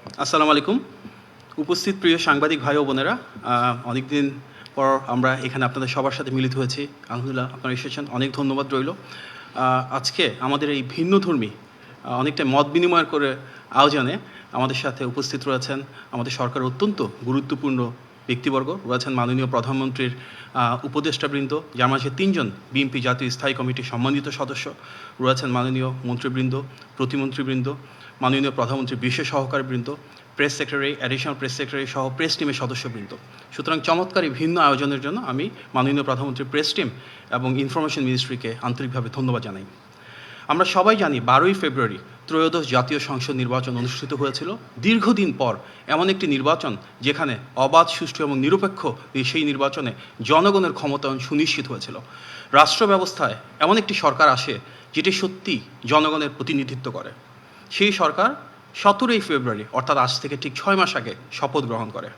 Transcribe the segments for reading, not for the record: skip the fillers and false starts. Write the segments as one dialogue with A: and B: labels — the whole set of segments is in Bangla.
A: আসসালামু আলাইকুম। উপস্থিত প্রিয় সাংবাদিক ভাই ও বোনেরা, অনেকদিন পর আমরা এখানে আপনাদের সবার সাথে মিলিত হয়েছি। আলহামদুলিল্লাহ আপনারা এসেছেন, অনেক ধন্যবাদ রইল। আজকে আমাদের এই ভিন্নধর্মী অনেকটা মত বিনিময় করে আয়োজনে আমাদের সাথে উপস্থিত রয়েছেন আমাদের সরকারের অত্যন্ত গুরুত্বপূর্ণ ব্যক্তিবর্গ রয়েছেন। মাননীয় প্রধানমন্ত্রীর উপদেষ্টাবৃন্দ, যার মাঝে ৩ জন বিএনপি জাতীয় স্থায়ী কমিটির সম্মানিত সদস্য রয়েছেন, মাননীয় মন্ত্রীবৃন্দ, প্রতিমন্ত্রীবৃন্দ, মাননীয় প্রধানমন্ত্রীর বিশেষ সহকারীবৃন্দ, press secretary, additional press secretary সহ প্রেস টিমের সদস্যবৃন্দ। সুতরাং চমৎকার এই ভিন্ন আয়োজনের জন্য আমি মাননীয় প্রধানমন্ত্রীর প্রেস টিম এবং ইনফরমেশন মিনিস্ট্রিকে আন্তরিকভাবে ধন্যবাদ জানাই। আমরা সবাই জানি 12ই ফেব্রুয়ারি ত্রয়োদশ জাতীয় সংসদ নির্বাচন অনুষ্ঠিত হয়েছিল। দীর্ঘদিন পর এমন একটি নির্বাচন যেখানে অবাধ, সুষ্ঠু এবং নিরপেক্ষ সেই নির্বাচনে জনগণের ক্ষমতায়ন সুনিশ্চিত হয়েছিল। রাষ্ট্র ব্যবস্থায় এমন একটি সরকার আসে যেটি সত্যি জনগণের প্রতিনিধিত্ব করে। সেই সরকার 17ই ফেব্রুয়ারি অর্থাৎ আজ থেকে ঠিক 6 মাস আগে শপথ গ্রহণ করে।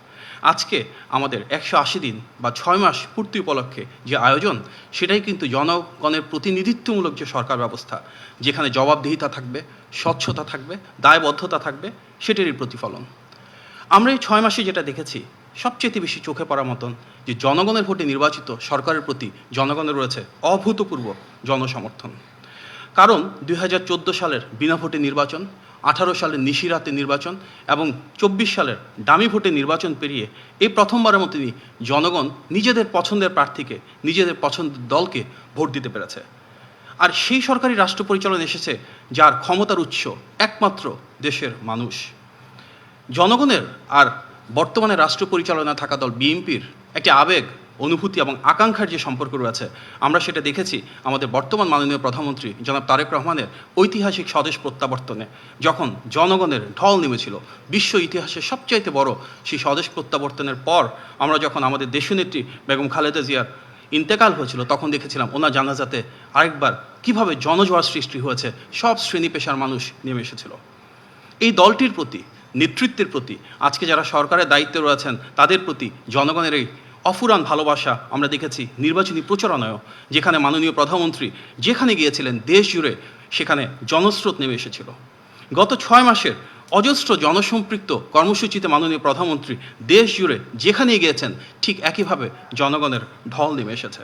A: আজকে আমাদের 180 দিন বা 6 মাস পূর্তি উপলক্ষে যে আয়োজন, সেটাই কিন্তু জনগণের প্রতিনিধিত্বমূলক যে সরকার ব্যবস্থা, যেখানে জবাবদিহিতা থাকবে, স্বচ্ছতা থাকবে, দায়বদ্ধতা থাকবে, সেটারই প্রতিফলন। আমরা এই 6 মাসে যেটা দেখেছি, সবচেয়ে বেশি চোখে পড়ার মতন যে জনগণের ভোটে নির্বাচিত সরকারের প্রতি জনগণের রয়েছে অভূতপূর্ব জনসমর্থন। কারণ 2014 সালের বিনা ভোটে নির্বাচন, 18 সালের নিশিরাতে নির্বাচন এবং 24 সালের ডামি ভোটে নির্বাচন পেরিয়ে এই প্রথমবারের মতনই জনগণ নিজেদের পছন্দের প্রার্থীকে, নিজেদের পছন্দের দলকে ভোট দিতে পেরেছে। আর সেই সরকারি রাষ্ট্র পরিচালনা এসেছে যার ক্ষমতার উৎস একমাত্র দেশের মানুষ। জনগণের আর বর্তমানে রাষ্ট্র পরিচালনায় থাকা দল বিএনপির একটি আবেগ, অনুভূতি এবং আকাঙ্ক্ষার যে সম্পর্ক রয়েছে, আমরা সেটা দেখেছি আমাদের বর্তমান মাননীয় প্রধানমন্ত্রী জনাব তারেক রহমানের ঐতিহাসিক স্বদেশ প্রত্যাবর্তনে, যখন জনগণের ঢল নেমেছিল। বিশ্ব ইতিহাসের সবচাইতে বড় সেই স্বদেশ প্রত্যাবর্তনের পর আমরা যখন আমাদের দেশনেত্রী বেগম খালেদা জিয়ার ইন্তেকাল হয়েছিল, তখন দেখেছিলাম ওনার জানাজাতে আরেকবার কীভাবে জনজোয়ার সৃষ্টি হয়েছে, সব শ্রেণী পেশার মানুষ নেমে এসেছিল। এই দলটির প্রতি, নেতৃত্বের প্রতি, আজকে যারা সরকারের দায়িত্বে রয়েছেন তাদের প্রতি জনগণের এই অফুরান ভালোবাসা আমরা দেখেছি নির্বাচনী প্রচারণায়ও, যেখানে মাননীয় প্রধানমন্ত্রী যেখানে গিয়েছিলেন দেশ জুড়ে সেখানে জনস্রোত নেমে এসেছিল। গত 6 মাসের অজস্র জনসম্পৃক্ত কর্মসূচিতে মাননীয় প্রধানমন্ত্রী দেশ জুড়ে যেখানেই গিয়েছেন ঠিক একইভাবে জনগণের ঢল নেমে এসেছে।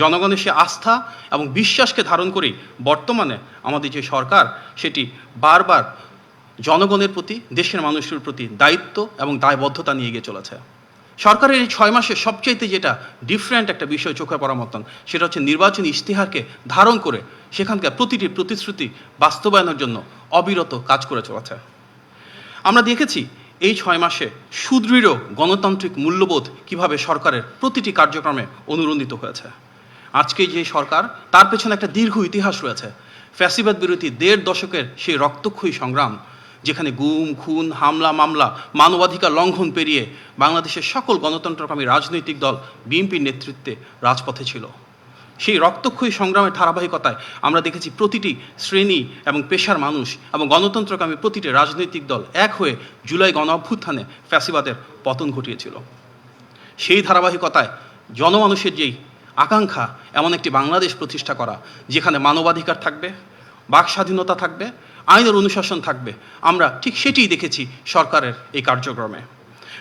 A: জনগণের সে আস্থা এবং বিশ্বাসকে ধারণ করেই বর্তমানে আমাদের যে সরকার, সেটি বারবার জনগণের প্রতি, দেশের মানুষের প্রতি দায়িত্ব এবং দায়বদ্ধতা নিয়ে এগিয়ে চলেছে। সরকারের এই 6 মাসে সবচাইতে যেটা ডিফারেন্ট একটা বিষয় চোখে পড়ার মতন, সেটা হচ্ছে নির্বাচনী ইশতেহারকে ধারণ করে সেখানকার প্রতিটি প্রতিশ্রুতি বাস্তবায়নের জন্য অবিরত কাজ করে চলেছে। আমরা দেখেছি এই 6 মাসে সুদৃঢ় গণতান্ত্রিক মূল্যবোধ কিভাবে সরকারের প্রতিটি কার্যক্রমে অনুরণিত হয়েছে। আজকে যে সরকার, তার পেছনে একটা দীর্ঘ ইতিহাস রয়েছে। ফ্যাসিবাদ বিরোধী 1.5 দশকের সেই রক্তক্ষয়ী সংগ্রাম, যেখানে গুম, খুন, হামলা, মামলা, মানবাধিকার লঙ্ঘন পেরিয়ে বাংলাদেশের সকল গণতন্ত্রকামী রাজনৈতিক দল বিএনপির নেতৃত্বে রাজপথে ছিল। সেই রক্তক্ষয়ী সংগ্রামের ধারাবাহিকতায় আমরা দেখেছি প্রতিটি শ্রেণী এবং পেশার মানুষ এবং গণতন্ত্রকামী প্রতিটি রাজনৈতিক দল এক হয়ে জুলাই গণ অভ্যুত্থানে ফ্যাসিবাদের পতন ঘটিয়েছিল। সেই ধারাবাহিকতায় জনমানুষের যেই আকাঙ্ক্ষা, এমন একটি বাংলাদেশ প্রতিষ্ঠা করা যেখানে মানবাধিকার থাকবে, বাক স্বাধীনতা থাকবে, আইনের অনুশাসন থাকবে, আমরা ঠিক সেটিই দেখেছি সরকারের এই কার্যক্রমে।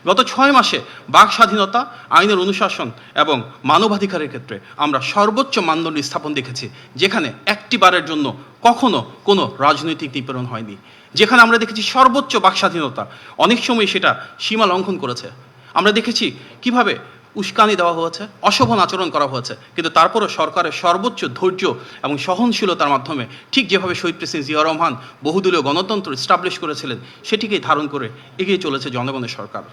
A: গত 6 মাসে বাক স্বাধীনতা, আইনের অনুশাসন এবং মানবাধিকারের ক্ষেত্রে আমরা সর্বোচ্চ মানদণ্ড স্থাপন দেখেছি, যেখানে একটি বারের জন্য কখনো কোনো রাজনৈতিক নিপীড়ন হয়নি। যেখানে আমরা দেখেছি সর্বোচ্চ বাক স্বাধীনতা, অনেক সময় সেটা সীমা লঙ্ঘন করেছে। আমরা দেখেছি কিভাবে উস্কানি দেওয়া হয়েছে, অশোভন আচরণ করা হয়েছে, কিন্তু তারপরও সরকারের সর্বোচ্চ ধৈর্য এবং সহনশীলতার মাধ্যমে ঠিক যেভাবে শহীদ প্রেসিডেন্ট জিয়া রহমান বহুদলীয় গণতন্ত্র এস্টাবলিশ করেছিলেন, সেটিকেই ধারণ করে এগিয়ে চলেছে জনগণের সরকার।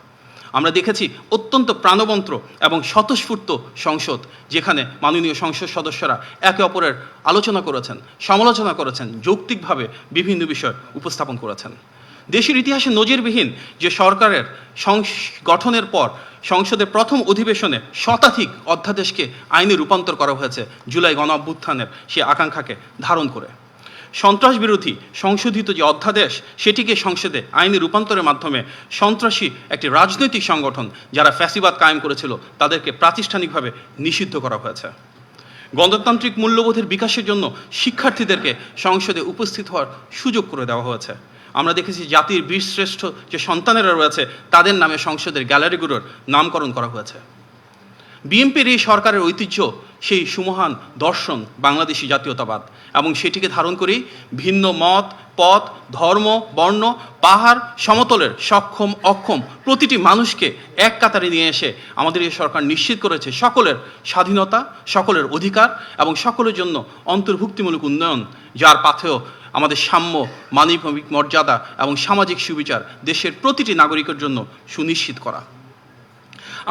A: আমরা দেখেছি অত্যন্ত প্রাণবন্ত এবং স্বতঃস্ফূর্ত সংসদ, যেখানে মাননীয় সংসদ সদস্যরা একে অপরের আলোচনা করেছেন, সমালোচনা করেছেন, যৌক্তিকভাবে বিভিন্ন বিষয় উপস্থাপন করেছেন। দেশের ইতিহাসে নজিরবিহীন যে সরকারের গঠনের পর সংসদের প্রথম অধিবেশনে শতাধিক অধ্যাদেশকে আইনে রূপান্তর করা হয়েছে জুলাই গণ অভ্যুত্থানের সে আকাঙ্ক্ষাকে ধারণ করে। সন্ত্রাস বিরোধী সংশোধিত যে অধ্যাদেশ, সেটিকে সংসদে আইনে রূপান্তরের মাধ্যমে সন্ত্রাসী একটি রাজনৈতিক সংগঠন যারা ফ্যাসিবাদ কায়েম করেছিল তাদেরকে প্রাতিষ্ঠানিকভাবে নিষিদ্ধ করা হয়েছে। গণতান্ত্রিক মূল্যবোধের বিকাশের জন্য শিক্ষার্থীদেরকে সংসদে উপস্থিত হওয়ার সুযোগ করে দেওয়া হয়েছে। আমরা দেখেছি জাতির বীরশ্রেষ্ঠ যে সন্তানেরা রয়েছে তাদের নামে সংসদের গ্যালারিগুলোর নামকরণ করা হয়েছে। বিএনপির এই সরকারের ঐতিহ্য সেই সুমহান দর্শন বাংলাদেশি জাতীয়তাবাদ, এবং সেটিকে ধারণ করেই ভিন্ন মত, পথ, ধর্ম, বর্ণ, পাহাড়, সমতলের সক্ষম অক্ষম প্রতিটি মানুষকে এক কাতারে নিয়ে এসে আমাদের এই সরকার নিশ্চিত করেছে সকলের স্বাধীনতা, সকলের অধিকার এবং সকলের জন্য অন্তর্ভুক্তিমূলক উন্নয়ন, যার পাথেয় আমাদের সাম্য, মানবিক মর্যাদা এবং সামাজিক সুবিচার দেশের প্রতিটি নাগরিকের জন্য সুনিশ্চিত করা।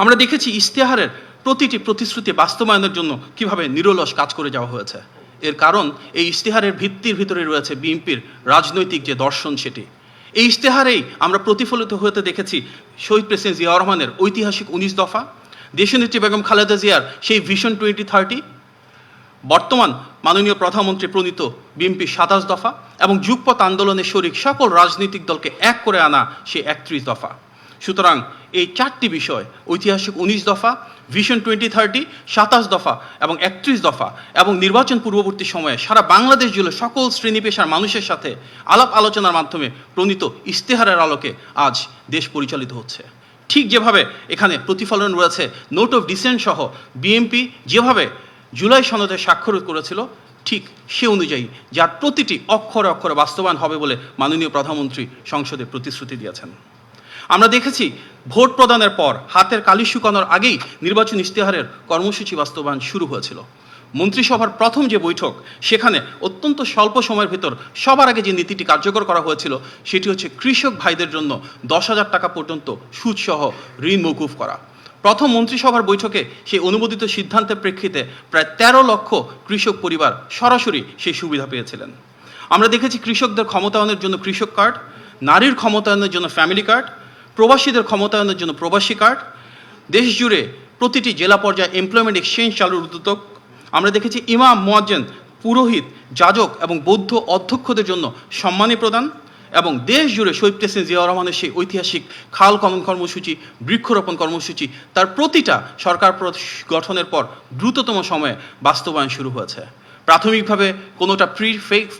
A: আমরা দেখেছি ইশতেহারের প্রতিটি প্রতিশ্রুতি বাস্তবায়নের জন্য কিভাবে নিরলস কাজ করে যাওয়া হয়েছে। এর কারণ এই ইশতেহারের ভিত্তির ভিতরে রয়েছে বিএনপির রাজনৈতিক যে দর্শন সেটি। এই ইশতেহারেই আমরা প্রতিফলিত হতে দেখেছি শহীদ প্রেসিডেন্ট জিয়াউর রহমানের ঐতিহাসিক 19 দফা, দেশনেত্রী বেগম খালেদা জিয়ার সেই ভিশন 2030, বর্তমান মাননীয় প্রধানমন্ত্রী প্রণীত বিএনপির 27 দফা এবং যুগপৎ আন্দোলনের শরিক সকল রাজনৈতিক দলকে এক করে আনা সেই 31 দফা। সুতরাং এই 4টি বিষয় ঐতিহাসিক 19 দফা, ভিশন 2030, 27 দফা এবং 31 দফা এবং নির্বাচন পূর্ববর্তী সময়ে সারা বাংলাদেশ জুড়ে সকল শ্রেণী পেশার মানুষের সাথে আলাপ আলোচনার মাধ্যমে প্রণীত ইশতেহারের আলোকে আজ দেশ পরিচালিত হচ্ছে। ঠিক যেভাবে এখানে প্রতিফলন রয়েছে নোট অফ ডিসেন্ট সহ বিএনপি যেভাবে জুলাই সনদে স্বাক্ষর করেছিল, ঠিক সে অনুযায়ী যার প্রতিটি অক্ষরে অক্ষরে বাস্তবায়ন হবে বলে মাননীয় প্রধানমন্ত্রী সংসদে প্রতিশ্রুতি দিয়েছেন। আমরা দেখেছি ভোট প্রদানের পর হাতের কালি শুকানোর আগেই নির্বাচন ইশতেহারের কর্মসূচি বাস্তবায়ন শুরু হয়েছিল। মন্ত্রিসভার প্রথম যে বৈঠক, সেখানে অত্যন্ত স্বল্প সময়ের ভিতর সবার আগে যে নীতিটি কার্যকর করা হয়েছিল সেটি হচ্ছে কৃষক ভাইদের জন্য 10,000 টাকা পর্যন্ত সুদসহ ঋণ মওকুফ করা। প্রথম মন্ত্রিসভার বৈঠকে সেই অনুমোদিত সিদ্ধান্তের প্রেক্ষিতে প্রায় 13 লক্ষ কৃষক পরিবার সরাসরি সেই সুবিধা পেয়েছিলেন। আমরা দেখেছি কৃষকদের ক্ষমতায়নের জন্য কৃষক কার্ড, নারীর ক্ষমতায়নের জন্য ফ্যামিলি কার্ড, প্রবাসীদের ক্ষমতায়নের জন্য প্রবাসী কার্ড, দেশ জুড়ে প্রতিটি জেলা পর্যায়ে এমপ্লয়মেন্ট এক্সচেঞ্জ চালুর উদ্যোগ। আমরা দেখেছি ইমাম, মুয়াজ্জিন, পুরোহিত, যাজক এবং বৌদ্ধ অধ্যক্ষদের জন্য সম্মানী প্রদান, এবং দেশ জুড়ে শহীদ প্রেসিডেন্ট জিয়াউর রহমানের সেই ঐতিহাসিক খাল খনন কর্মসূচি, বৃক্ষরোপণ কর্মসূচি তার প্রতিটা সরকার গঠনের পর দ্রুততম সময়ে বাস্তবায়ন শুরু হয়েছে। প্রাথমিকভাবে কোনোটা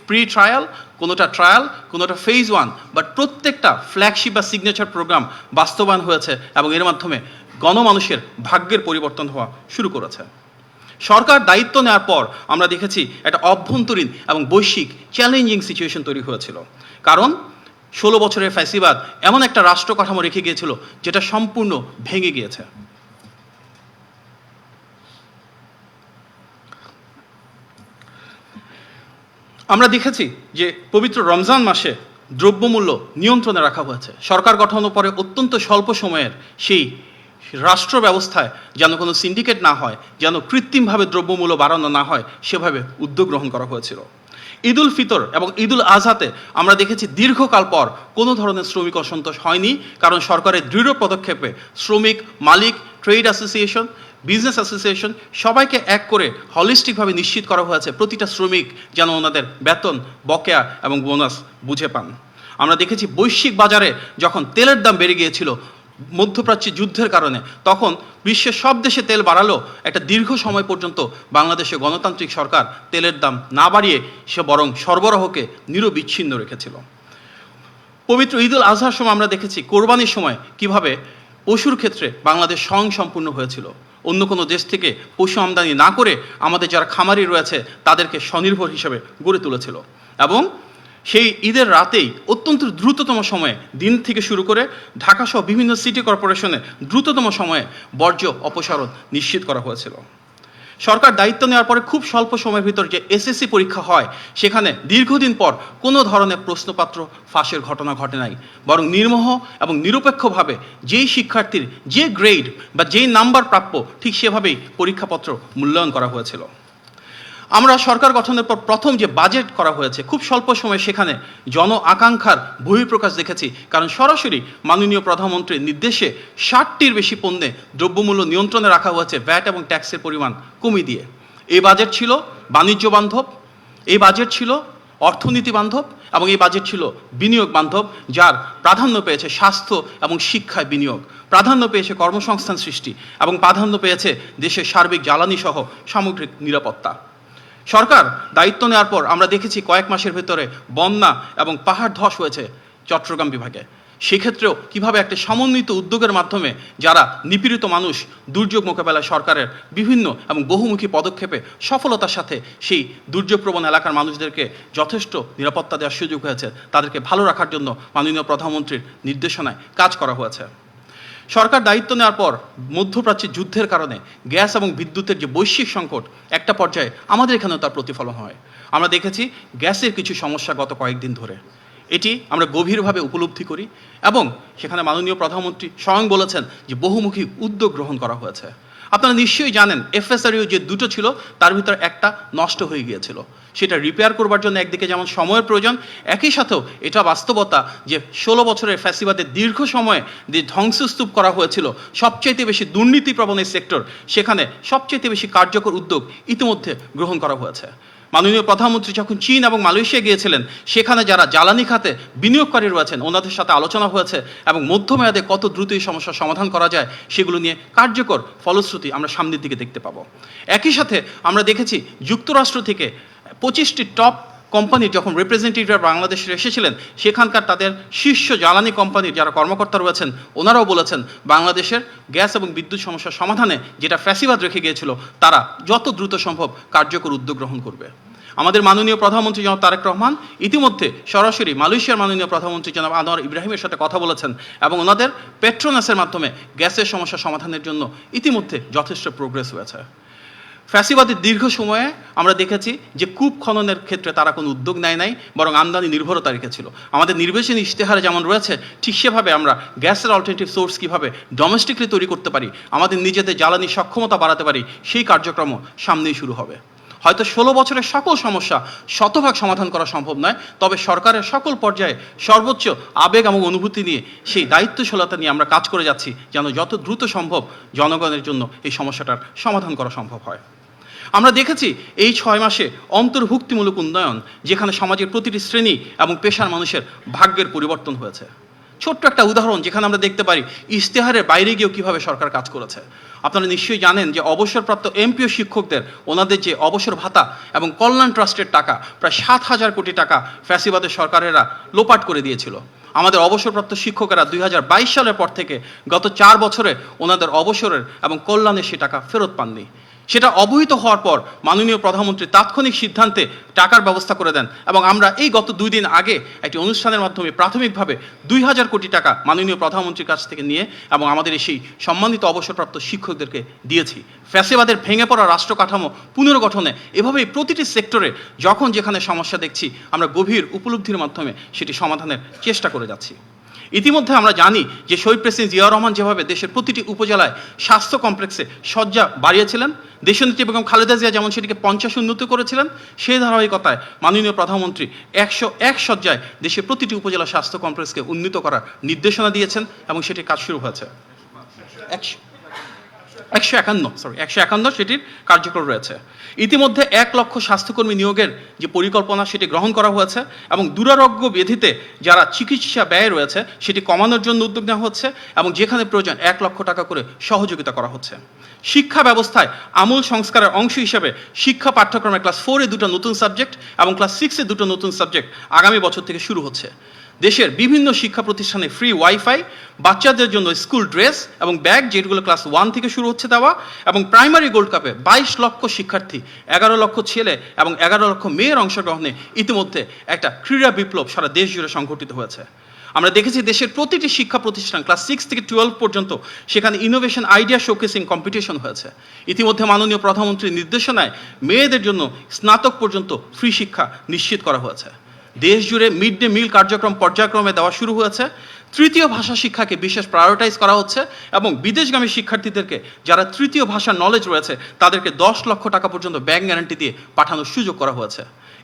A: প্রি ট্রায়াল, কোনোটা ট্রায়াল, কোনোটা ফেজ 1, বাট প্রত্যেকটা ফ্ল্যাগশিপ বা সিগনেচার প্রোগ্রাম বাস্তবায়ন হয়েছে এবং এর মাধ্যমে গণমানুষের ভাগ্যের পরিবর্তন হওয়া শুরু করেছে। সরকার দায়িত্ব নেওয়ার পর আমরা দেখেছি একটা অভ্যন্তরীণ এবং বৈশ্বিক চ্যালেঞ্জিং সিচুয়েশন তৈরি হয়েছিল, কারণ 16 বছরের ফ্যাসিবাদ এমন একটা রাষ্ট্র কাঠামো রেখে গিয়েছিল যেটা সম্পূর্ণ ভেঙে গিয়েছে। আমরা দেখেছি যে পবিত্র রমজান মাসে দ্রব্যমূল্য নিয়ন্ত্রণে রাখা হয়েছে। সরকার গঠনের পরে অত্যন্ত স্বল্প সময়ের সেই রাষ্ট্র ব্যবস্থায় যেন কোনো সিন্ডিকেট না হয়, যেন কৃত্রিমভাবে দ্রব্যমূল্য বাড়ানো না হয়, সেভাবে উদ্যোগ গ্রহণ করা হয়েছিল। ঈদ উল ফিতর এবং ঈদ উল আজহাতে আমরা দেখেছি দীর্ঘকাল পর কোনো ধরনের শ্রমিক অসন্তোষ হয়নি, কারণ সরকারের দৃঢ় পদক্ষেপে শ্রমিক, মালিক, ট্রেড অ্যাসোসিয়েশন, বিজনেস অ্যাসোসিয়েশন সবাইকে এক করে হলিস্টিকভাবে নিশ্চিত করা হয়েছে প্রতিটা শ্রমিক যেন ওনাদের বেতন, বকেয়া এবং বোনাস বুঝে পান। আমরা দেখেছি বৈশ্বিক বাজারে যখন তেলের দাম বেড়ে গিয়েছিল মধ্যপ্রাচ্যে যুদ্ধের কারণে, তখন বিশ্বের সব দেশে তেল বাড়ালো, একটা দীর্ঘ সময় পর্যন্ত বাংলাদেশে গণতান্ত্রিক সরকার তেলের দাম না বাড়িয়ে সে বরং সরবরাহকে নিরবিচ্ছিন্ন রেখেছিল। পবিত্র ঈদ উল আজহার সময় আমরা দেখেছি কোরবানির সময় কিভাবে পশুর ক্ষেত্রে বাংলাদেশ স্বয়ংসম্পূর্ণ হয়েছিল। অন্য কোনো দেশ থেকে পশু আমদানি না করে আমাদের যারা খামারি রয়েছে তাদেরকে স্বনির্ভর হিসেবে গড়ে তুলেছিল, এবং সেই ঈদের রাতেই অত্যন্ত দ্রুততম সময়ে দিন থেকে শুরু করে ঢাকাসহ বিভিন্ন সিটি কর্পোরেশনে দ্রুততম সময়ে বর্জ্য অপসারণ নিশ্চিত করা হয়েছিল। সরকার দায়িত্ব নেওয়ার পরে খুব স্বল্প সময়ের ভিতর যে এসএসসি পরীক্ষা হয়, সেখানে দীর্ঘদিন পর কোনো ধরনের প্রশ্নপত্র ফাঁসের ঘটনা ঘটে নাই, বরং নির্মোহ এবং নিরপেক্ষভাবে যেই শিক্ষার্থীর যে গ্রেড বা যেই নাম্বার প্রাপ্য ঠিক সেভাবেই পরীক্ষাপত্র মূল্যায়ন করা হয়েছিল। আমরা সরকার গঠনের পর প্রথম যে বাজেট করা হয়েছে খুব স্বল্প সময়ে সেখানে জন আকাঙ্ক্ষার বহিঃপ্রকাশ দেখেছি, কারণ সরাসরি মাননীয় প্রধানমন্ত্রীর নির্দেশে 60টির বেশি পণ্যে দ্রব্যমূল্য নিয়ন্ত্রণে রাখা হয়েছে ভ্যাট এবং ট্যাক্সের পরিমাণ কমিয়ে দিয়ে। এই বাজেট ছিল বাণিজ্য বান্ধব, এই বাজেট ছিল অর্থনীতি বান্ধব এবং এই বাজেট ছিল বিনিয়োগ বান্ধব, যার প্রাধান্য পেয়েছে স্বাস্থ্য এবং শিক্ষায় বিনিয়োগ, প্রাধান্য পেয়েছে কর্মসংস্থান সৃষ্টি এবং প্রাধান্য পেয়েছে দেশের সার্বিক জ্বালানি সহ সামগ্রিক নিরাপত্তা। সরকার দায়িত্ব নেওয়ার পর আমরা দেখেছি কয়েক মাসের ভেতরে বন্যা এবং পাহাড় ধস হয়েছে চট্টগ্রাম বিভাগে। সেক্ষেত্রেও কীভাবে একটা সমন্বিত উদ্যোগের মাধ্যমে যারা নিপীড়িত মানুষ দুর্যোগ মোকাবেলায় সরকারের বিভিন্ন এবং বহুমুখী পদক্ষেপে সফলতার সাথে সেই দুর্যোগপ্রবণ এলাকার মানুষদেরকে যথেষ্ট নিরাপত্তা দেওয়ার সুযোগ হয়েছে, তাদেরকে ভালো রাখার জন্য মাননীয় প্রধানমন্ত্রীর নির্দেশনায় কাজ করা হয়েছে। সরকার দায়িত্ব নেওয়ার পর মধ্যপ্রাচ্যের যুদ্ধের কারণে গ্যাস এবং বিদ্যুতের যে বৈশ্বিক সংকট একটা পর্যায়ে আমাদের এখানেও তার প্রতিফলন হয়। আমরা দেখেছি গ্যাসের কিছু সমস্যা গত কয়েকদিন ধরে, এটি আমরা গভীরভাবে উপলব্ধি করি এবং সেখানে মাননীয় প্রধানমন্ত্রী স্বয়ং বলেছেন যে বহুমুখী উদ্যোগ গ্রহণ করা হয়েছে। আপনারা নিশ্চয়ই জানেন FSRU যে দুটো ছিল তার ভিতর একটা নষ্ট হয়ে গিয়েছিল, সেটা রিপেয়ার করবার জন্য একদিকে যেমন সময়ের প্রয়োজন, একই সাথেও এটা বাস্তবতা যে 16 বছরের ফ্যাসিবাদের দীর্ঘ সময়ে যে ধ্বংসস্তূপ করা হয়েছিল সবচাইতে বেশি দুর্নীতিপ্রবণ এই সেক্টর, সেখানে সবচাইতে বেশি কার্যকর উদ্যোগ ইতিমধ্যে গ্রহণ করা হয়েছে। মাননীয় প্রধানমন্ত্রী যখন চীন এবং মালয়েশিয়া গিয়েছিলেন, সেখানে যারা জ্বালানি খাতে বিনিয়োগকারী রয়েছেন ওনাদের সাথে আলোচনা হয়েছে এবং মধ্যমেয়াদে কত দ্রুত এই সমস্যার সমাধান করা যায় সেগুলো নিয়ে কার্যকর ফলশ্রুতি আমরা সামনের দিকে দেখতে পাবো। একই সাথে আমরা দেখেছি যুক্তরাষ্ট্র থেকে 25টি টপ কোম্পানির যখন রিপ্রেজেন্টেটিভরা বাংলাদেশে এসেছিলেন, সেখানকার তাদের শীর্ষ জ্বালানি কোম্পানির যারা কর্মকর্তা রয়েছেন ওনারাও বলেছেন বাংলাদেশের গ্যাস এবং বিদ্যুৎ সমস্যার সমাধানে যেটা ফ্যাসিবাদ রেখে গিয়েছিল তারা যত দ্রুত সম্ভব কার্যকর উদ্যোগ গ্রহণ করবে। আমাদের মাননীয় প্রধানমন্ত্রী জনাব তারেক রহমান ইতিমধ্যে সরাসরি মালয়েশিয়ার মাননীয় প্রধানমন্ত্রী জনাব আনোয়ার ইব্রাহিমের সাথে কথা বলেছেন এবং ওনাদের পেট্রোনাসের মাধ্যমে গ্যাসের সমস্যা সমাধানের জন্য ইতিমধ্যে যথেষ্ট প্রোগ্রেস হয়েছে। ফ্যাসিবাদের দীর্ঘ সময়ে আমরা দেখেছি যে কূপ খননের ক্ষেত্রে তারা কোনো উদ্যোগ নেয় নাই, বরং আমদানি নির্ভরতা রেখেছিল। আমাদের নির্বাচনী ইশতেহারে যেমন রয়েছে ঠিক সেভাবে আমরা গ্যাসের অল্টারনেটিভ সোর্স কীভাবে ডোমেস্টিকলি তৈরি করতে পারি, আমাদের নিজেদের জ্বালানি সক্ষমতা বাড়াতে পারি, সেই কার্যক্রমও সামনেই শুরু হবে। হয়তো 16 বছরের সকল সমস্যা শতভাগ সমাধান করা সম্ভব নয়, তবে সরকারের সকল পর্যায়ে সর্বোচ্চ আবেগ এবং অনুভূতি নিয়ে সেই দায়িত্বশীলতা নিয়ে আমরা কাজ করে যাচ্ছি যেন যত দ্রুত সম্ভব জনগণের জন্য এই সমস্যাটার সমাধান করা সম্ভব হয়। আমরা দেখেছি এই 6 মাসে অন্তর্ভুক্তিমূলক উন্নয়ন, যেখানে সমাজের প্রতিটি শ্রেণী এবং পেশার মানুষের ভাগ্যের পরিবর্তন হয়েছে। ছোট্ট একটা উদাহরণ যেখানে আমরা দেখতে পারি ইশতেহারের বাইরে গিয়েও কীভাবে সরকার কাজ করেছে। আপনারা নিশ্চয়ই জানেন যে অবসরপ্রাপ্ত এমপিও শিক্ষকদের ওনাদের যে অবসর ভাতা এবং কল্যাণ ট্রাস্টের টাকা প্রায় 7,000 কোটি টাকা ফ্যাসিবাদের সরকারেরা লোপাট করে দিয়েছিল। আমাদের অবসরপ্রাপ্ত শিক্ষকেরা 2022 সালের পর থেকে গত 4 বছরে ওনাদের অবসরের এবং কল্যাণের সে টাকা ফেরত পাননি। সেটা অবহিত হওয়ার পর মাননীয় প্রধানমন্ত্রী তাৎক্ষণিক সিদ্ধান্তে টাকার ব্যবস্থা করে দেন এবং আমরা এই গত 2 দিন আগে একটি অনুষ্ঠানের মাধ্যমে প্রাথমিকভাবে 2000 কোটি টাকা মাননীয় প্রধানমন্ত্রীর কাছ থেকে নিয়ে এবং আমাদের সেই সম্মানিত অবসরপ্রাপ্ত শিক্ষকদেরকে দিয়েছি। ফ্যাসিবাদের ভেঙে পড়া রাষ্ট্র কাঠামো পুনর্গঠনে এভাবেই প্রতিটি সেক্টরে যখন যেখানে সমস্যা দেখছি আমরা গভীর উপলব্ধির মাধ্যমে সেটি সমাধানের চেষ্টা করে যাচ্ছি। ইতিমধ্যে আমরা জানি যে শহীদ প্রেসিডেন্ট জিয়াউর রহমান যেভাবে দেশের প্রতিটি উপজেলায় স্বাস্থ্য কমপ্লেক্সে শয্যা বাড়িয়েছিলেন, দেশনেত্রী বেগম খালেদা জিয়া যেমন সেটিকে 50 উন্নত করেছিলেন, সেই ধারাবাহিকতায় মাননীয় প্রধানমন্ত্রী 101 শয্যায় দেশের প্রতিটি উপজেলা স্বাস্থ্য কমপ্লেক্সকে উন্নীত করার নির্দেশনা দিয়েছেন এবং সেটির কাজ শুরু হয়েছে। 151 সেটির কার্যকর রয়েছে। ইতিমধ্যে 1 লক্ষ স্বাস্থ্যকর্মী নিয়োগের যে পরিকল্পনা সেটি গ্রহণ করা হয়েছে এবং দুরারোগ্য ব্যাধিতে যারা চিকিৎসা ব্যয় রয়েছে সেটি কমানোর জন্য উদ্যোগ নেওয়া হচ্ছে এবং যেখানে প্রয়োজন 1 লক্ষ টাকা করে সহযোগিতা করা হচ্ছে। শিক্ষা ব্যবস্থায় আমূল সংস্কারের অংশ হিসেবে শিক্ষা পাঠ্যক্রমে ক্লাস 4-এ 2টা নতুন সাবজেক্ট এবং ক্লাস 6-এ 2টো নতুন সাবজেক্ট আগামী বছর থেকে শুরু হচ্ছে। দেশের বিভিন্ন শিক্ষা প্রতিষ্ঠানে ফ্রি ওয়াইফাই, বাচ্চাদের জন্য স্কুল ড্রেস এবং ব্যাগ যেগুলো ক্লাস 1 থেকে শুরু হচ্ছে দেওয়া এবং প্রাইমারি গোল্ড কাপে 22 লক্ষ শিক্ষার্থী, 11 লক্ষ ছেলে এবং 11 লক্ষ মেয়ের অংশগ্রহণে ইতিমধ্যে একটা ক্রীড়া বিপ্লব সারা দেশ জুড়ে সংঘটিত হয়েছে। আমরা দেখেছি দেশের প্রতিটি শিক্ষা প্রতিষ্ঠান ক্লাস 6 থেকে 12 পর্যন্ত সেখানে ইনোভেশন আইডিয়া শোকেসিং কম্পিটিশন হয়েছে। ইতিমধ্যে মাননীয় প্রধানমন্ত্রীর নির্দেশনায় মেয়েদের জন্য স্নাতক পর্যন্ত ফ্রি শিক্ষা নিশ্চিত করা হয়েছে। দেশ জুড়ে মিড ডে মিল কার্যক্রম পর্যায়ক্রমে দেওয়া শুরু হয়েছে। তৃতীয় ভাষা শিক্ষাকে বিশেষ প্রায়োরিটাইজ করা হচ্ছে এবং বিদেশগামী শিক্ষার্থীদেরকে যারা তৃতীয় ভাষার নলেজ রয়েছে তাদেরকে 10 লক্ষ টাকা পর্যন্ত ব্যাংক গ্যারান্টি দিয়ে পাঠানোর সুযোগ করা হয়েছে।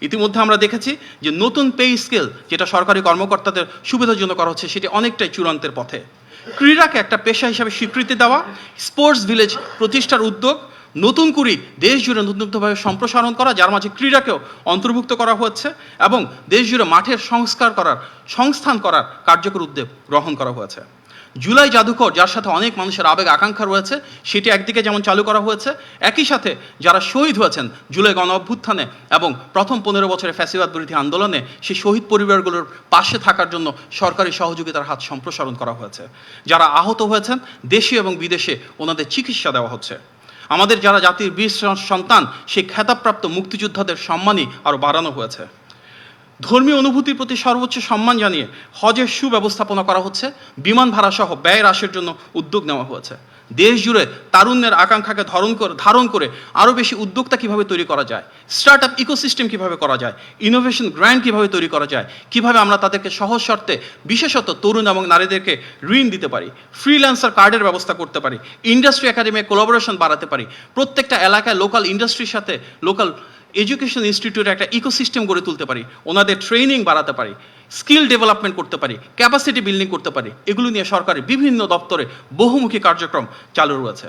A: ইতিমধ্যে আমরা দেখেছি যে নতুন পে স্কেল যেটা সরকারি কর্মকর্তাদের সুবিধার জন্য করা হচ্ছে সেটি অনেকটাই চূড়ান্তের পথে। ক্রীড়াকে একটা পেশা হিসাবে স্বীকৃতি দেওয়া, স্পোর্টস ভিলেজ প্রতিষ্ঠার উদ্যোগ, নতুন করে দেশ জুড়ে নতুনভাবে সম্প্রসারণ করা, যার মাঝে ক্রীড়াকেও অন্তর্ভুক্ত করা হচ্ছে এবং দেশ জুড়ে মাঠের সংস্থান করার কার্যকর উদ্যোগ গ্রহণ করা হয়েছে। জুলাই জাদুঘর, যার সাথে অনেক মানুষের আবেগ আকাঙ্ক্ষা রয়েছে, সেটি একদিকে যেমন চালু করা হয়েছে, একই সাথে যারা শহীদ হয়েছেন জুলাই গণ অভ্যুত্থানে এবং প্রথম 15 বছরের ফ্যাসিবাদ বিরোধী আন্দোলনে, সেই শহীদ পরিবারগুলোর পাশে থাকার জন্য সরকারি সহযোগিতার হাত সম্প্রসারণ করা হয়েছে। যারা আহত হয়েছেন দেশে এবং বিদেশে ওনাদের চিকিৎসা দেওয়া হচ্ছে। আমাদের যারা জাতির বীর সন্তান, সেই খেতাবপ্রাপ্ত মুক্তিযোদ্ধাদের সম্মানই আরও বাড়ানো হয়েছে। ধর্মীয় অনুভূতির প্রতি সর্বোচ্চ সম্মান জানিয়ে হজের সুব্যবস্থাপনা করা হচ্ছে। বিমান ভাড়া সহ ব্যয় হ্রাসের জন্য উদ্যোগ নেওয়া হয়েছে। দেশ জুড়ে তারুণ্যের আকাঙ্ক্ষাকে ধারণ করে আরও বেশি উদ্যোক্তা কীভাবে তৈরি করা যায়, স্টার্ট আপ ইকোসিস্টেম কীভাবে করা যায়, ইনোভেশন গ্র্যান্ড কীভাবে তৈরি করা যায়, কীভাবে আমরা তাদেরকে সহজ শর্তে বিশেষত তরুণ এবং নারীদেরকে ঋণ দিতে পারি, ফ্রিল্যান্সার কার্ডের ব্যবস্থা করতে পারি, ইন্ডাস্ট্রি একাডেমি কোলাবোরেশন বাড়াতে পারি, প্রত্যেকটা এলাকায় লোকাল ইন্ডাস্ট্রির সাথে লোকাল এডুকেশন ইনস্টিটিউটে একটা ইকোসিস্টেম গড়ে তুলতে পারি, ওনাদের ট্রেনিং বাড়াতে পারি, স্কিল ডেভেলপমেন্ট করতে পারি, ক্যাপাসিটি বিল্ডিং করতে পারি। এগুলো নিয়ে সরকারের বিভিন্ন দপ্তরে বহুমুখী কার্যক্রম চালু রয়েছে।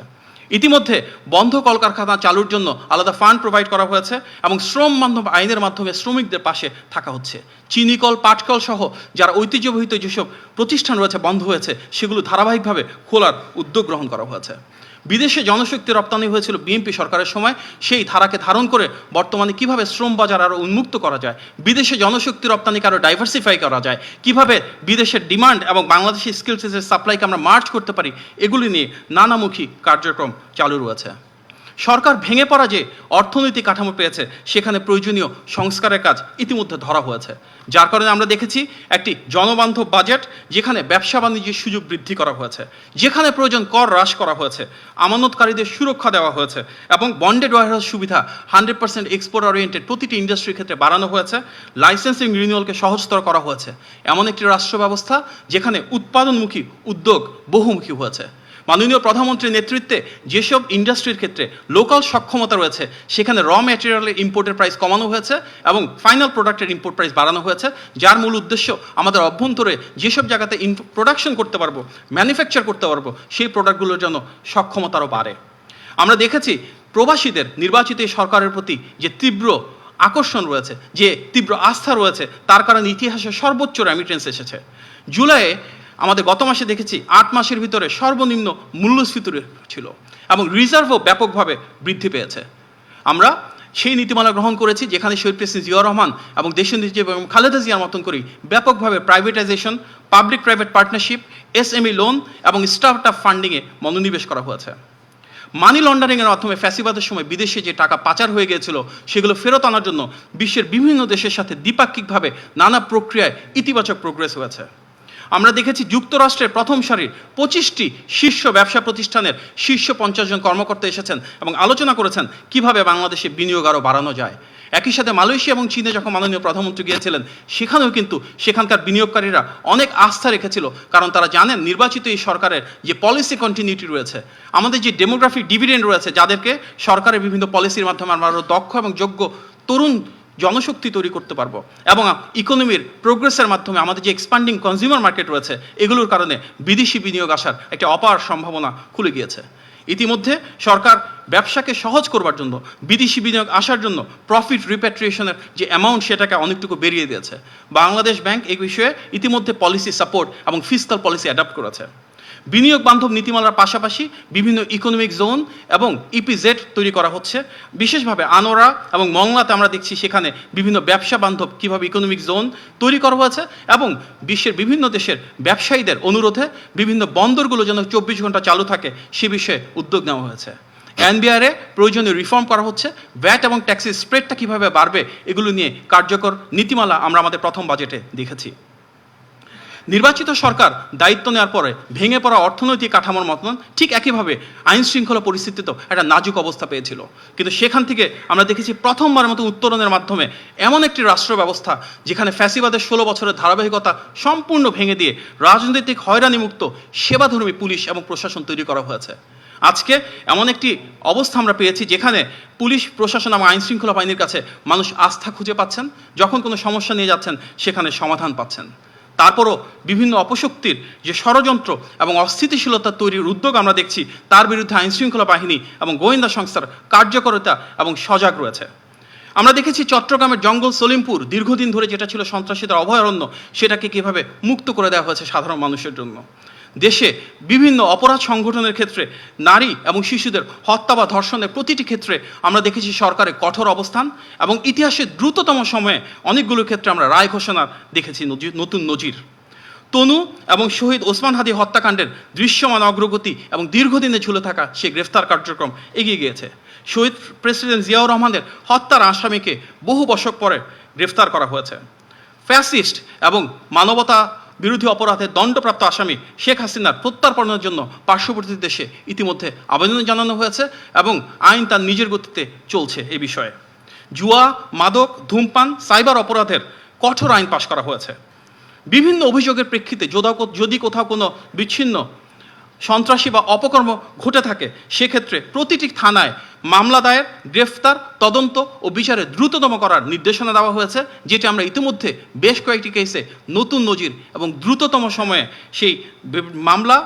A: ইতিমধ্যে বন্ধ কলকারখানা চালুর জন্য আলাদা ফান্ড প্রোভাইড করা হয়েছে এবং শ্রম বান্ধব আইনের মাধ্যমে শ্রমিকদের পাশে থাকা হচ্ছে। চিনিকল, পাটকল সহ যারা ঐতিহ্যবাহিত যেসব প্রতিষ্ঠান রয়েছে বন্ধ হয়েছে, সেগুলো ধারাবাহিকভাবে খোলার উদ্যোগ গ্রহণ করা হয়েছে। বিদেশে জনশক্তি রপ্তানি হয়েছিল বিএনপি সরকারের সময়, সেই ধারাকে ধারণ করে বর্তমানে কিভাবে শ্রম বাজার আরও উন্মুক্ত করা যায়, বিদেশে জনশক্তি রপ্তানিকে আরও ডাইভার্সিফাই করা যায়, কিভাবে বিদেশের ডিমান্ড এবং বাংলাদেশি স্কিলসের সাপ্লাইকে আমরা মার্চ করতে পারি, এগুলি নিয়ে নানামুখী কার্যক্রম চালু রয়েছে। সরকার ভেঙে পড়া যে অর্থনৈতিক কাঠামো পেয়েছে, সেখানে প্রয়োজনীয় সংস্কারের কাজ ইতিমধ্যে ধরা হয়েছে, যার কারণে আমরা দেখেছি একটি জনবান্ধব বাজেট, যেখানে ব্যবসা বাণিজ্যের সুযোগ বৃদ্ধি করা হয়েছে, যেখানে প্রয়োজন কর হ্রাস করা হয়েছে, আমানতকারীদের সুরক্ষা দেওয়া হয়েছে এবং বন্ডেড ওয়ারহাউস সুবিধা 100% এক্সপোর্ট ওরিয়েন্টেড প্রতিটি ইন্ডাস্ট্রির ক্ষেত্রে বাড়ানো হয়েছে। লাইসেন্সিং রিনিউয়ালকে সহজতর করা হয়েছে। এমন একটি রাষ্ট্র ব্যবস্থা যেখানে উৎপাদনমুখী উদ্যোগ বহুমুখী হয়েছে। মাননীয় প্রধানমন্ত্রীর নেতৃত্বে যেসব ইন্ডাস্ট্রির ক্ষেত্রে লোকাল সক্ষমতা রয়েছে, সেখানে র ম্যাটেরিয়ালের ইম্পোর্টের প্রাইস কমানো হয়েছে এবং ফাইনাল প্রোডাক্টের ইম্পোর্ট প্রাইস বাড়ানো হয়েছে, যার মূল উদ্দেশ্য আমাদের অভ্যন্তরে যেসব জায়গাতে প্রোডাকশন করতে পারবো, ম্যানুফ্যাকচার করতে পারবো, সেই প্রোডাক্টগুলোর জন্য সক্ষমতা আরও বাড়ে। আমরা দেখেছি প্রবাসীদের নির্বাচিত এই সরকারের প্রতি যে তীব্র আকর্ষণ রয়েছে, যে তীব্র আস্থা রয়েছে, তার কারণে ইতিহাসে সর্বোচ্চ রেমিটেন্স এসেছে। জুলাইয়ে আমাদের গত মাসে দেখেছি 8 মাসের ভিতরে সর্বনিম্ন মূল্যস্ফীতি ছিল এবং রিজার্ভও ব্যাপকভাবে বৃদ্ধি পেয়েছে। আমরা সেই নীতিমালা গ্রহণ করেছি যেখানে শহীদ প্রেসিডেন্ট জিয়াউর রহমান এবং দেশনেত্রী এবং খালেদা জিয়ার মতন করেই ব্যাপকভাবে privatisation, public private partnership, SME loan এবং স্টার্ট আপ ফান্ডিংয়ে মনোনিবেশ করা হয়েছে। মানি লন্ডারিংয়ের মাধ্যমে ফ্যাসিবাদের সময় বিদেশে যে টাকা পাচার হয়ে গিয়েছিল, সেগুলো ফেরত আনার জন্য বিশ্বের বিভিন্ন দেশের সাথে দ্বিপাক্ষিকভাবে নানা প্রক্রিয়ায় ইতিবাচক প্রোগ্রেস হয়েছে। আমরা দেখেছি যুক্তরাষ্ট্রের প্রথম সারির 25টি শীর্ষ ব্যবসা প্রতিষ্ঠানের শীর্ষ 50 জন কর্মকর্তা এসেছেন এবং আলোচনা করেছেন কিভাবে বাংলাদেশে বিনিয়োগ আরও বাড়ানো যায়। একই সাথে মালয়েশিয়া এবং চীনে যখন মাননীয় প্রধানমন্ত্রী গিয়েছিলেন, সেখানেও কিন্তু সেখানকার বিনিয়োগকারীরা অনেক আস্থা রেখেছিল, কারণ তারা জানেন নির্বাচিত এই সরকারের যে পলিসি কন্টিনিউটি রয়েছে, আমাদের যে ডেমোগ্রাফিক ডিভিডেন্ড রয়েছে, যাদেরকে সরকারের বিভিন্ন পলিসির মাধ্যমে আমরা আরও দক্ষ এবং যোগ্য তরুণ জনশক্তি তৈরি করতে পারবো এবং ইকোনমির প্রোগ্রেসের মাধ্যমে আমাদের যে এক্সপান্ডিং কনজিউমার মার্কেট রয়েছে, এগুলোর কারণে বিদেশি বিনিয়োগ আসার একটা অপার সম্ভাবনা খুলে গিয়েছে। ইতিমধ্যে সরকার ব্যবসাকে সহজ করবার জন্য, বিদেশি বিনিয়োগ আসার জন্য প্রফিট রিপ্যাট্রিয়েশনের যে অ্যামাউন্ট, সেটাকে অনেকটুকু বেরিয়ে দিয়েছে। বাংলাদেশ ব্যাংক এই বিষয়ে ইতিমধ্যে পলিসি সাপোর্ট এবং ফিসকাল পলিসি অ্যাডাপ্ট করেছে। বিনিয়োগ বান্ধব নীতিমালার পাশাপাশি বিভিন্ন ইকোনমিক জোন এবং ইপিজেড তৈরি করা হচ্ছে। বিশেষভাবে আনোয়ারা এবং মংলাতে আমরা দেখছি সেখানে বিভিন্ন ব্যবসা বান্ধব কীভাবে ইকোনমিক জোন তৈরি করা হয়েছে এবং বিশ্বের বিভিন্ন দেশের ব্যবসায়ীদের অনুরোধে বিভিন্ন বন্দরগুলো যেন 24 ঘন্টা চালু থাকে, সে বিষয়ে উদ্যোগ নেওয়া হয়েছে। এনবিআরে প্রয়োজনীয় রিফর্ম করা হচ্ছে। ভ্যাট এবং ট্যাক্সের স্প্রেডটা কীভাবে বাড়বে, এগুলো নিয়ে কার্যকর নীতিমালা আমরা আমাদের প্রথম বাজেটে দেখেছি। নির্বাচিত সরকার দায়িত্ব নেওয়ার পরে ভেঙে পড়া অর্থনৈতিক কাঠামোর মতন ঠিক একইভাবে আইন শৃঙ্খলা পরিস্থিতিতেও একটা নাজুক অবস্থা পেয়েছিল, কিন্তু সেখান থেকে আমরা দেখেছি প্রথমবারের মতো উত্তরণের মাধ্যমে এমন একটি রাষ্ট্র ব্যবস্থা যেখানে ফ্যাসিবাদের 16 বছরের ধারাবাহিকতা সম্পূর্ণ ভেঙে দিয়ে রাজনৈতিক হয়রানিমুক্ত সেবাধর্মী পুলিশ এবং প্রশাসন তৈরি করা হয়েছে। আজকে এমন একটি অবস্থা আমরা পেয়েছি যেখানে পুলিশ প্রশাসন এবং আইন শৃঙ্খলা বাহিনীর কাছে মানুষ আস্থা খুঁজে পাচ্ছেন, যখন কোনো সমস্যা নিয়ে যাচ্ছেন সেখানে সমাধান পাচ্ছেন। তারপরও বিভিন্ন অপশক্তির যে ষড়যন্ত্র এবং অস্থিতিশীলতা তৈরির উদ্যোগ আমরা দেখছি, তার বিরুদ্ধে আইনশৃঙ্খলা বাহিনী এবং গোয়েন্দা সংস্থার কার্যকরিতা এবং সজাগ রয়েছে। আমরা দেখেছি চট্টগ্রামের জঙ্গল সলিমপুর দীর্ঘদিন ধরে যেটা ছিল সন্ত্রাসীদের অভয়ারণ্য, সেটাকে কীভাবে মুক্ত করে দেওয়া হয়েছে সাধারণ মানুষের জন্য। দেশে বিভিন্ন অপরাধ সংগঠনের ক্ষেত্রে নারী এবং শিশুদের হত্যা বা ধর্ষণের প্রতিটি ক্ষেত্রে আমরা দেখেছি সরকারের কঠোর অবস্থান, এবং ইতিহাসের দ্রুততম সময়ে অনেকগুলো ক্ষেত্রে আমরা রায় ঘোষণা দেখেছি, নতুন নজির। তনু এবং শহীদ ওসমান হাদি হত্যাকাণ্ডের দৃশ্যমান অগ্রগতি এবং দীর্ঘদিনে ঝুলে থাকা সেই গ্রেফতার কার্যক্রম এগিয়ে গিয়েছে। শহীদ প্রেসিডেন্ট জিয়াউর রহমানের হত্যার আসামিকে বহু বছর পরে গ্রেফতার করা হয়েছে। ফ্যাসিস্ট এবং মানবতা বিরোধী অপরাধের দণ্ডপ্রাপ্ত আসামি শেখ হাসিনার প্রত্যার্পণের জন্য পার্শ্ববর্তী দেশে ইতিমধ্যে আবেদন জানানো হয়েছে এবং আইন তার নিজের গতিতে চলছে। এই বিষয়ে জুয়া, মাদক, ধূমপান, সাইবার অপরাধের কঠোর আইন পাশ করা হয়েছে। বিভিন্ন অভিযোগের প্রেক্ষিতে যদি কোথাও কোনো বিচ্ছিন্ন সন্ত্রাসী বা অপকর্ম ঘটে থাকে, সেক্ষেত্রে প্রতিটি থানায় মামলা দায়ের, গ্রেফতার, তদন্ত ও বিচারে দ্রুততম করার নির্দেশনা দেওয়া হয়েছে, যেটি আমরা ইতিমধ্যে বেশ কয়েকটি কেসে নতুন নজির এবং দ্রুততম সময়ে সেই মামলা,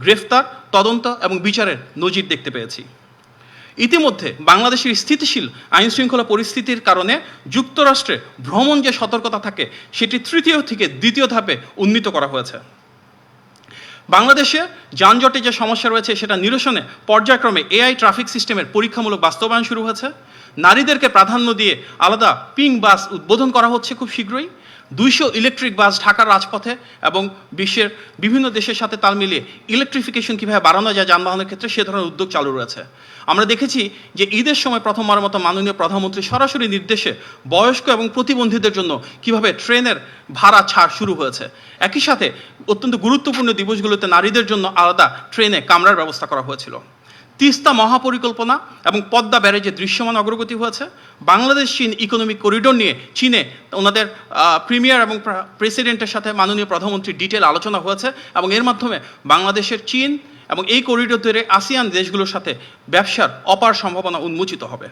A: গ্রেফতার, তদন্ত এবং বিচারের নজির দেখতে পেয়েছি। ইতিমধ্যে বাংলাদেশের স্থিতিশীল আইনশৃঙ্খলা পরিস্থিতির কারণে যুক্তরাষ্ট্রে ভ্রমণ যে সতর্কতা থাকে, সেটি 3য় থেকে 2য় ধাপে উন্নীত করা হয়েছে। বাংলাদেশে যানজটে যে সমস্যা রয়েছে সেটা নিরসনে পর্যায়ক্রমে এআই ট্রাফিক সিস্টেমের পরীক্ষামূলক বাস্তবায়ন শুরু হয়েছে। নারীদেরকে প্রাধান্য দিয়ে আলাদা পিঙ্ক বাস উদ্বোধন করা হচ্ছে খুব শীঘ্রই। 200 ইলেকট্রিক বাস ঢাকার রাজপথে এবং বিশ্বের বিভিন্ন দেশের সাথে তাল মিলিয়ে ইলেকট্রিফিকেশন কীভাবে বাড়ানো যায় যানবাহনের ক্ষেত্রে, সে ধরনের উদ্যোগ চালু রয়েছে। আমরা দেখেছি যে ঈদের সময় প্রথমবারের মতো মাননীয় প্রধানমন্ত্রী সরাসরি নির্দেশে বয়স্ক এবং প্রতিবন্ধীদের জন্য কিভাবে ট্রেনের ভাড়া ছাড় শুরু হয়েছে। একই সাথে অত্যন্ত গুরুত্বপূর্ণ দিবসগুলোতে নারীদের জন্য আলাদা ট্রেনে কামরার ব্যবস্থা করা হয়েছিল। তিস্তা মহাপরিকল্পনা এবং পদ্মা ব্যারেজে দৃশ্যমান অগ্রগতি হয়েছে। বাংলাদেশ চীন ইকোনমিক করিডোর নিয়ে চীনে ওনাদের প্রিমিয়ার এবং প্রেসিডেন্টের সাথে মাননীয় প্রধানমন্ত্রীর ডিটেল আলোচনা হয়েছে, এবং এর মাধ্যমে বাংলাদেশের চীন এবং এই করিডোর ধরে আসিয়ান দেশগুলোর সাথে ব্যবসার অপার সম্ভাবনা উন্মোচিত হবে।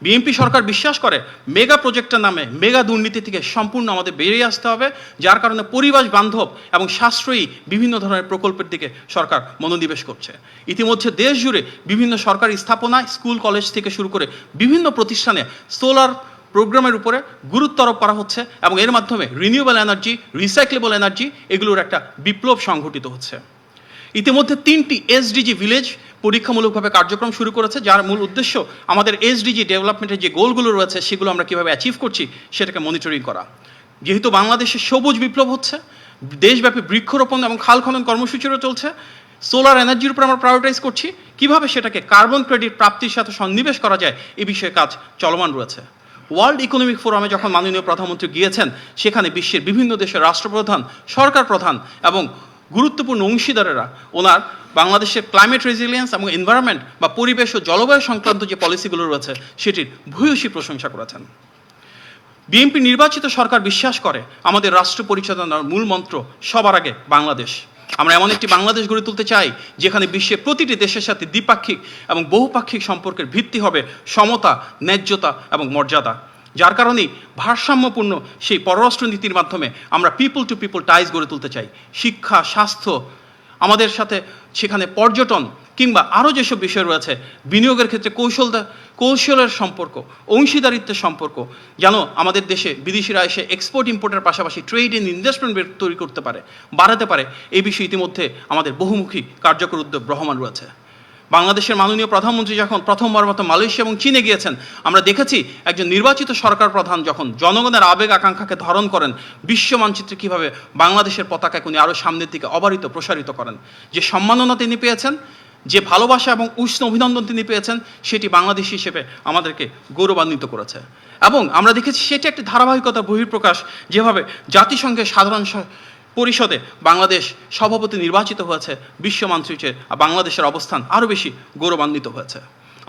A: বিএনপি সরকার বিশ্বাস করে মেগা প্রজেক্টের নামে মেগা দুর্নীতি থেকে সম্পূর্ণ আমাদের বেরিয়ে আসতে হবে, যার কারণে পরিবেশ বান্ধব এবং সাশ্রয়ী বিভিন্ন ধরনের প্রকল্পের দিকে সরকার মনোনিবেশ করছে। ইতিমধ্যে দেশ জুড়ে বিভিন্ন সরকারি স্থাপনা, স্কুল, কলেজ থেকে শুরু করে বিভিন্ন প্রতিষ্ঠানে সোলার প্রোগ্রামের উপরে গুরুত্ব আরোপ করা হচ্ছে, এবং এর মাধ্যমে রিনিউয়েবল এনার্জি, রিসাইক্লেবল এনার্জি এগুলোর একটা বিপ্লব সংঘটিত হচ্ছে। ইতিমধ্যে 3টি এসডিজি ভিলেজ পরীক্ষামূলকভাবে কার্যক্রম শুরু করেছে, যার মূল উদ্দেশ্য আমাদের এসডিজি ডেভেলপমেন্টের যে গোলগুলো রয়েছে সেগুলো আমরা কীভাবে অ্যাচিভ করছি সেটাকে মনিটরিং করা। যেহেতু বাংলাদেশে সবুজ বিপ্লব হচ্ছে, দেশব্যাপী বৃক্ষরোপণ এবং খাল খনন কর্মসূচিরও চলছে, সোলার এনার্জির উপর আমরা প্রায়োরিটাইজ করছি, কিভাবে সেটাকে কার্বন ক্রেডিট প্রাপ্তির সাথে সন্নিবেশ করা যায় এই বিষয়ে কাজ চলমান রয়েছে। ওয়ার্ল্ড ইকোনমিক ফোরামে যখন মাননীয় প্রধানমন্ত্রী গিয়েছেন, সেখানে বিশ্বের বিভিন্ন দেশের রাষ্ট্রপ্রধান, সরকার প্রধান এবং গুরুত্বপূর্ণ অংশীদারেরা ওনার বাংলাদেশের ক্লাইমেট রেজিলিয়েন্স এবং এনভায়রনমেন্ট বা পরিবেশ ও জলবায়ু সংক্রান্ত যে পলিসিগুলো রয়েছে সেটির ভূয়সী প্রশংসা করেছেন। বিএনপি নির্বাচিত সরকার বিশ্বাস করে আমাদের রাষ্ট্র পরিচালনার মূল মন্ত্র সবার আগে বাংলাদেশ। আমরা এমন একটি বাংলাদেশ গড়ে তুলতে চাই যেখানে বিশ্বের প্রতিটি দেশের সাথে দ্বিপাক্ষিক এবং বহুপাক্ষিক সম্পর্কের ভিত্তি হবে সমতা, ন্যায্যতা এবং মর্যাদা। যার কারণেই ভারসাম্যপূর্ণ সেই পররাষ্ট্রনীতির মাধ্যমে আমরা পিপল টু পিপল টাইজ গড়ে তুলতে চাই। শিক্ষা, স্বাস্থ্য, আমাদের সাথে সেখানে পর্যটন কিংবা আরও যেসব বিষয় রয়েছে, বিনিয়োগের ক্ষেত্রে কৌশলের সম্পর্ক, অংশীদারিত্বের সম্পর্ক, যেন আমাদের দেশে বিদেশিরা এসে এক্সপোর্ট ইম্পোর্টের পাশাপাশি ট্রেড এন্ড ইনভেস্টমেন্ট তৈরি করতে পারে, বাড়াতে পারে, এই বিষয়ে ইতিমধ্যে আমাদের বহুমুখী কার্যকর উদ্যোগ বহমান রয়েছে। বাংলাদেশের মাননীয় প্রধানমন্ত্রী যখন প্রথমবার মতো মালয়েশিয়া এবং চীনে গিয়েছেন, আমরা দেখেছি একজন নির্বাচিত সরকার প্রধান যখন জনগণের আবেগ আকাঙ্ক্ষাকে ধারণ করেন, বিশ্ব মানচিত্রে কীভাবে বাংলাদেশের পতাকাকে উনি আরও সামনের দিকে অবারিত প্রসারিত করেন। যে সম্মাননা তিনি পেয়েছেন, যে ভালোবাসা এবং উষ্ণ অভিনন্দন তিনি পেয়েছেন, সেটি বাংলাদেশি হিসেবে আমাদেরকে গৌরবান্বিত করেছে। এবং আমরা দেখেছি সেটি একটি ধারাবাহিকতার বহিঃপ্রকাশ, যেভাবে জাতিসংঘের সাধারণ পরিষদে বাংলাদেশ সভাপতি নির্বাচিত হয়েছে, বিশ্ব মানচিত্রে বাংলাদেশের অবস্থান আরও বেশি গৌরবান্বিত হয়েছে।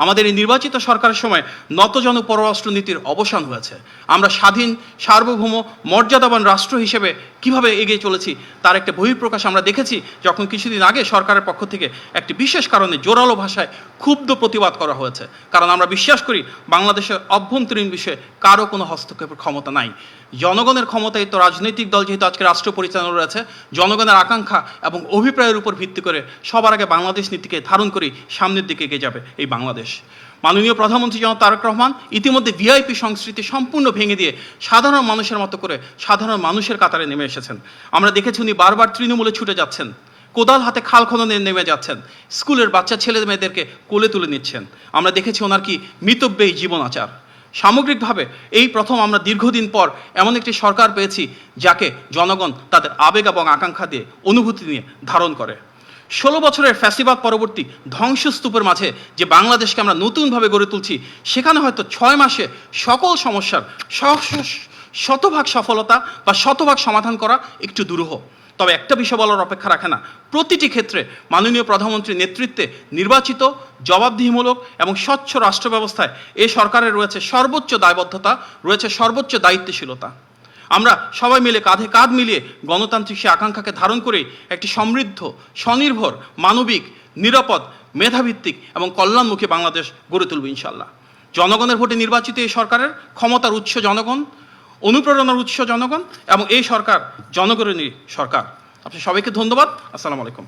A: আমাদের এই নির্বাচিত সরকারের সময় নতজন পররাষ্ট্রনীতির অবসান হয়েছে। আমরা স্বাধীন, সার্বভৌম, মর্যাদাবান রাষ্ট্র হিসেবে কিভাবে এগিয়ে চলেছি তার একটা বহিঃপ্রকাশ আমরা দেখেছি যখন কিছুদিন আগে সরকারের পক্ষ থেকে একটি বিশেষ কারণে জোরালো ভাষায় ক্ষুব্ধ প্রতিবাদ করা হয়েছে। কারণ আমরা বিশ্বাস করি বাংলাদেশের অভ্যন্তরীণ বিষয়ে কারো কোনো হস্তক্ষেপের ক্ষমতা নাই। জনগণের ক্ষমতায় তো রাজনৈতিক দল যেহেতু আজকে রাষ্ট্র পরিচালনা রয়েছে, জনগণের আকাঙ্ক্ষা এবং অভিপ্রায়ের উপর ভিত্তি করে সবার আগে বাংলাদেশ নীতিকে ধারণ করেই সামনের দিকে এগিয়ে যাবে এই বাংলাদেশ। মাননীয় প্রধানমন্ত্রী জনাব তারেক রহমান ইতিমধ্যে ভিআইপি সংস্কৃতি সম্পূর্ণ ভেঙে দিয়ে সাধারণ মানুষের মতো করে সাধারণ মানুষের কাতারে নেমে এসেছেন। আমরা দেখেছি উনি বারবার তৃণমূলে ছুটে যাচ্ছেন, কোদাল হাতে খাল খননে নেমে যাচ্ছেন, স্কুলের বাচ্চা ছেলে মেয়েদেরকে কোলে তুলে নিচ্ছেন। আমরা দেখেছি ওনার কি মিতব্যয়ী জীবন আচার। সামগ্রিকভাবে এই প্রথম আমরা দীর্ঘদিন পর এমন একটি সরকার পেয়েছি যাকে জনগণ তাদের আবেগ এবং আকাঙ্ক্ষা দিয়ে, অনুভূতি নিয়ে ধারণ করে। 16 বছরের ফ্যাসিবাদ পরবর্তী ধ্বংসস্তূপের মাঝে যে বাংলাদেশকে আমরা নতুনভাবে গড়ে তুলছি, সেখানে হয়তো 6 মাসে সকল সমস্যার শতভাগ সফলতা বা শতভাগ সমাধান করা একটু দুরূহ। তবে একটা বিষয় বলার অপেক্ষা রাখে না, প্রতিটি ক্ষেত্রে মাননীয় প্রধানমন্ত্রীর নেতৃত্বে নির্বাচিত, জবাবদিহিমূলক এবং স্বচ্ছ রাষ্ট্র ব্যবস্থায় এই সরকারের রয়েছে সর্বোচ্চ দায়বদ্ধতা, রয়েছে সর্বোচ্চ দায়িত্বশীলতা। আমরা সবাই মিলে কাঁধে কাঁধ মিলিয়ে গণতান্ত্রিক সে আকাঙ্ক্ষাকে ধারণ করেই একটি সমৃদ্ধ, স্বনির্ভর, মানবিক, নিরাপদ, মেধাভিত্তিক এবং কল্যাণমুখী বাংলাদেশ গড়ে তুলব ইনশাল্লাহ। জনগণের ভোটে নির্বাচিত এই সরকারের ক্ষমতার উৎস জনগণ, অনুপ্রেরণার উৎস জনগণ এবং এই সরকার জনগণেরই সরকার। আপনি সবাইকে ধন্যবাদ। আসসালামু আলাইকুম।